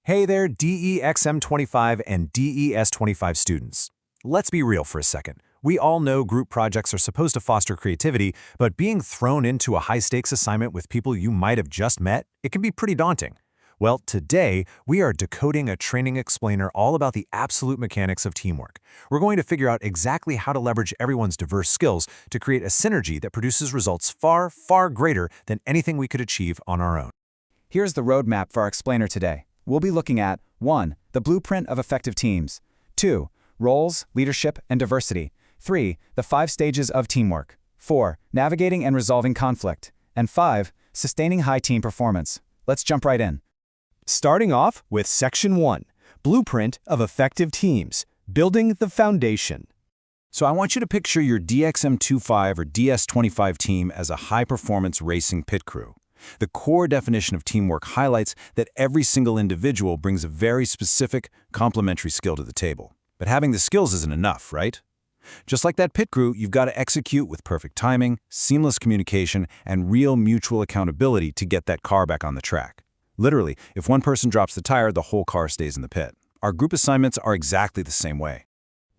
Hey there, DEXM25 and DES25 students. Let's be real for a second. We all know group projects are supposed to foster creativity, but being thrown into a high-stakes assignment with people you might have just met, it can be pretty daunting. Well, today, we are decoding a training explainer all about the absolute mechanics of teamwork. We're going to figure out exactly how to leverage everyone's diverse skills to create a synergy that produces results far, far greater than anything we could achieve on our own. Here's the roadmap for our explainer today. We'll be looking at 1. The blueprint of effective teams. 2. Roles, leadership, and diversity. 3. The 5 stages of teamwork. 4. Navigating and resolving conflict. And 5. Sustaining high team performance. Let's jump right in. Starting off with Section 1, Blueprint of Effective Teams, Building the Foundation. So I want you to picture your DXM25 or DS25 team as a high-performance racing pit crew. The core definition of teamwork highlights that every single individual brings a very specific, complementary skill to the table. But having the skills isn't enough, right? Just like that pit crew, you've got to execute with perfect timing, seamless communication, and real mutual accountability to get that car back on the track. Literally, if one person drops the tire, the whole car stays in the pit. Our group assignments are exactly the same way.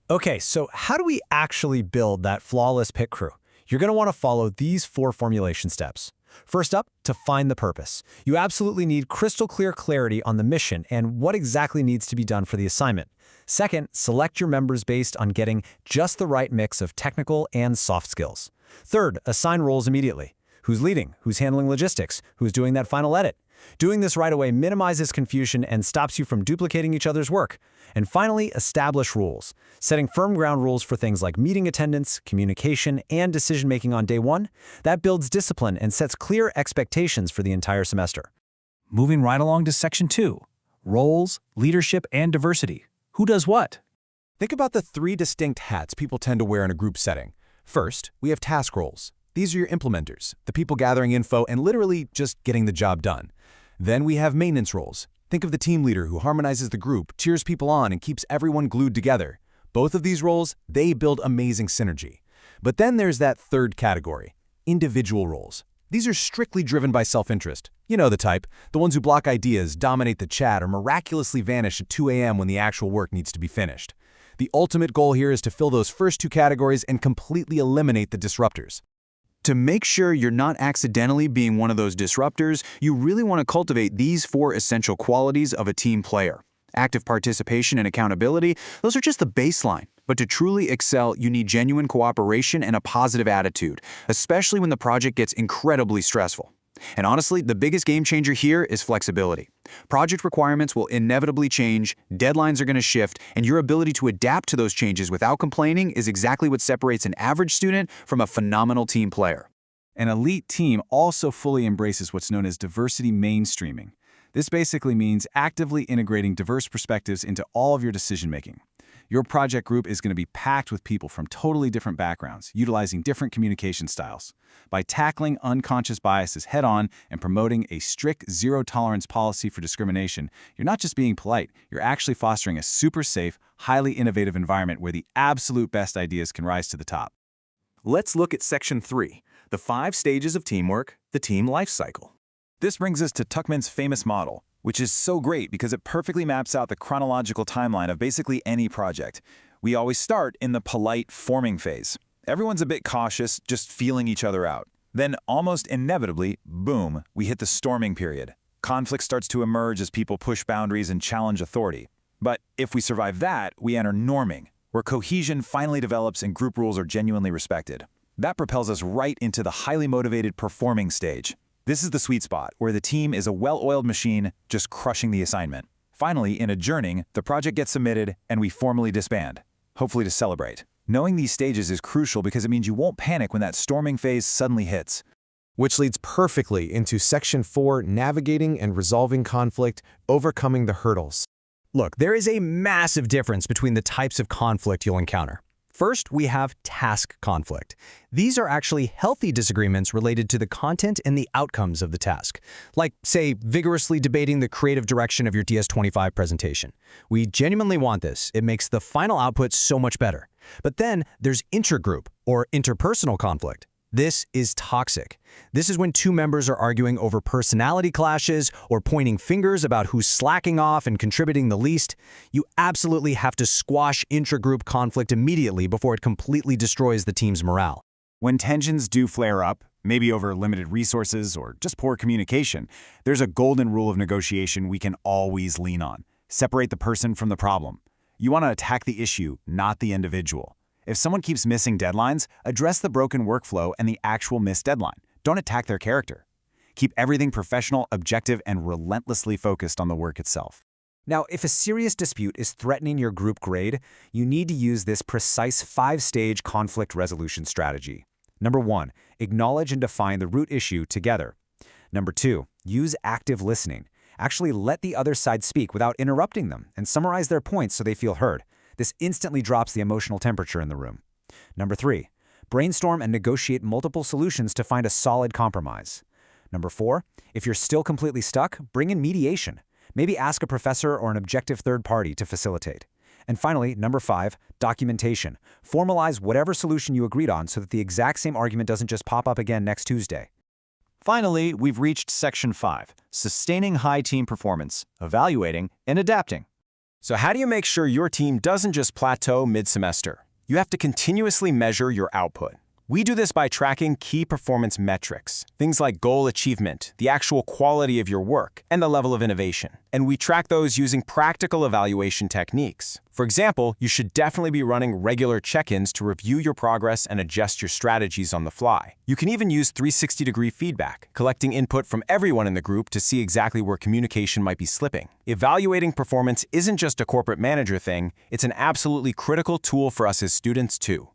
Okay, so how do we actually build that flawless pit crew? You're going to want to follow these 4 formulation steps. First up, to find the purpose. You absolutely need crystal clear clarity on the mission and what exactly needs to be done for the assignment. Second, select your members based on getting just the right mix of technical and soft skills. Third, assign roles immediately. Who's leading? Who's handling logistics? Who's doing that final edit? Doing this right away minimizes confusion and stops you from duplicating each other's work. And finally, establish rules. Setting firm ground rules for things like meeting attendance, communication, and decision-making on day 1, that builds discipline and sets clear expectations for the entire semester. Moving right along to Section 2, Roles, Leadership, and Diversity. Who does what? Think about the 3 distinct hats people tend to wear in a group setting. First, we have task roles. These are your implementers, the people gathering info and literally just getting the job done. Then we have maintenance roles. Think of the team leader who harmonizes the group, cheers people on, and keeps everyone glued together. Both of these roles, they build amazing synergy. But then there's that third category, individual roles. These are strictly driven by self-interest. You know the type, the ones who block ideas, dominate the chat, or miraculously vanish at 2 a.m. when the actual work needs to be finished. The ultimate goal here is to fill those first 2 categories and completely eliminate the disruptors. To make sure you're not accidentally being one of those disruptors, you really want to cultivate these 4 essential qualities of a team player. Active participation and accountability, those are just the baseline. But to truly excel, you need genuine cooperation and a positive attitude, especially when the project gets incredibly stressful. And honestly, the biggest game changer here is flexibility. Project requirements will inevitably change, deadlines are going to shift, and your ability to adapt to those changes without complaining is exactly what separates an average student from a phenomenal team player. An elite team also fully embraces what's known as diversity mainstreaming. This basically means actively integrating diverse perspectives into all of your decision-making. Your project group is going to be packed with people from totally different backgrounds, utilizing different communication styles. By tackling unconscious biases head-on and promoting a strict zero-tolerance policy for discrimination, you're not just being polite, you're actually fostering a super safe, highly innovative environment where the absolute best ideas can rise to the top. Let's look at Section 3, the 5 stages of teamwork, the team life cycle. This brings us to Tuckman's famous model, which is so great because it perfectly maps out the chronological timeline of basically any project. We always start in the polite forming phase. Everyone's a bit cautious, just feeling each other out. Then, almost inevitably, boom, we hit the storming period. Conflict starts to emerge as people push boundaries and challenge authority. But if we survive that, we enter norming, where cohesion finally develops and group rules are genuinely respected. That propels us right into the highly motivated performing stage. This is the sweet spot, where the team is a well-oiled machine, just crushing the assignment. Finally, in adjourning, the project gets submitted and we formally disband, hopefully to celebrate. Knowing these stages is crucial because it means you won't panic when that storming phase suddenly hits. Which leads perfectly into Section 4, Navigating and Resolving Conflict, Overcoming the Hurdles. Look, there is a massive difference between the types of conflict you'll encounter. First, we have task conflict. These are actually healthy disagreements related to the content and the outcomes of the task. Like, say, vigorously debating the creative direction of your DS25 presentation. We genuinely want this. It makes the final output so much better. But then there's intergroup or interpersonal conflict. This is toxic. This is when two members are arguing over personality clashes or pointing fingers about who's slacking off and contributing the least. You absolutely have to squash intragroup conflict immediately before it completely destroys the team's morale. When tensions do flare up, maybe over limited resources or just poor communication, there's a golden rule of negotiation we can always lean on. Separate the person from the problem. You want to attack the issue, not the individual. If someone keeps missing deadlines, address the broken workflow and the actual missed deadline. Don't attack their character. Keep everything professional, objective, and relentlessly focused on the work itself. Now, if a serious dispute is threatening your group grade, you need to use this precise 5-stage conflict resolution strategy. Number 1, acknowledge and define the root issue together. Number 2, use active listening. Actually let the other side speak without interrupting them and summarize their points so they feel heard. This instantly drops the emotional temperature in the room. Number 3, brainstorm and negotiate multiple solutions to find a solid compromise. Number 4, if you're still completely stuck, bring in mediation. Maybe ask a professor or an objective third party to facilitate. And finally, number 5, documentation. Formalize whatever solution you agreed on so that the exact same argument doesn't just pop up again next Tuesday. Finally, we've reached Section 5, sustaining high team performance, evaluating, and adapting. So how do you make sure your team doesn't just plateau mid-semester? You have to continuously measure your output. We do this by tracking key performance metrics, things like goal achievement, the actual quality of your work, and the level of innovation. And we track those using practical evaluation techniques. For example, you should definitely be running regular check-ins to review your progress and adjust your strategies on the fly. You can even use 360-degree feedback, collecting input from everyone in the group to see exactly where communication might be slipping. Evaluating performance isn't just a corporate manager thing, it's an absolutely critical tool for us as students too.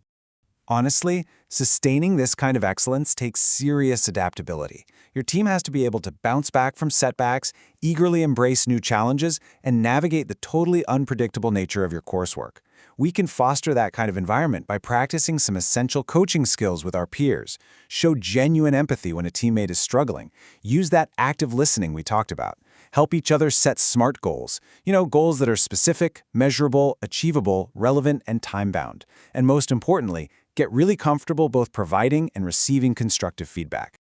Honestly, sustaining this kind of excellence takes serious adaptability. Your team has to be able to bounce back from setbacks, eagerly embrace new challenges, and navigate the totally unpredictable nature of your coursework. We can foster that kind of environment by practicing some essential coaching skills with our peers. Show genuine empathy when a teammate is struggling. Use that active listening we talked about. Help each other set SMART goals. Goals that are specific, measurable, achievable, relevant, and time-bound. And most importantly, get really comfortable both providing and receiving constructive feedback.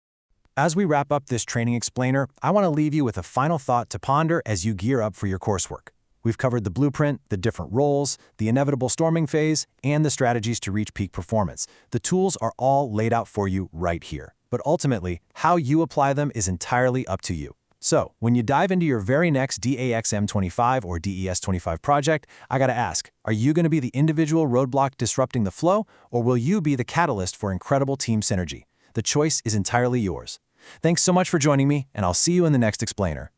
As we wrap up this training explainer, I want to leave you with a final thought to ponder as you gear up for your coursework. We've covered the blueprint, the different roles, the inevitable storming phase, and the strategies to reach peak performance. The tools are all laid out for you right here. But ultimately, how you apply them is entirely up to you. So, when you dive into your very next DAXM25 or DES25 project, I gotta ask, are you gonna be the individual roadblock disrupting the flow, or will you be the catalyst for incredible team synergy? The choice is entirely yours. Thanks so much for joining me, and I'll see you in the next explainer.